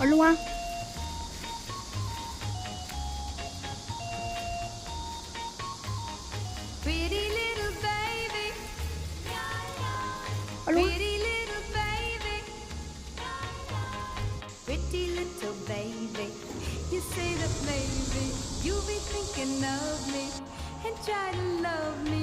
Au loin. Pretty little baby, Au loin. pretty little baby, pretty little baby. You say that maybe you'll be thinking of me and try to love me.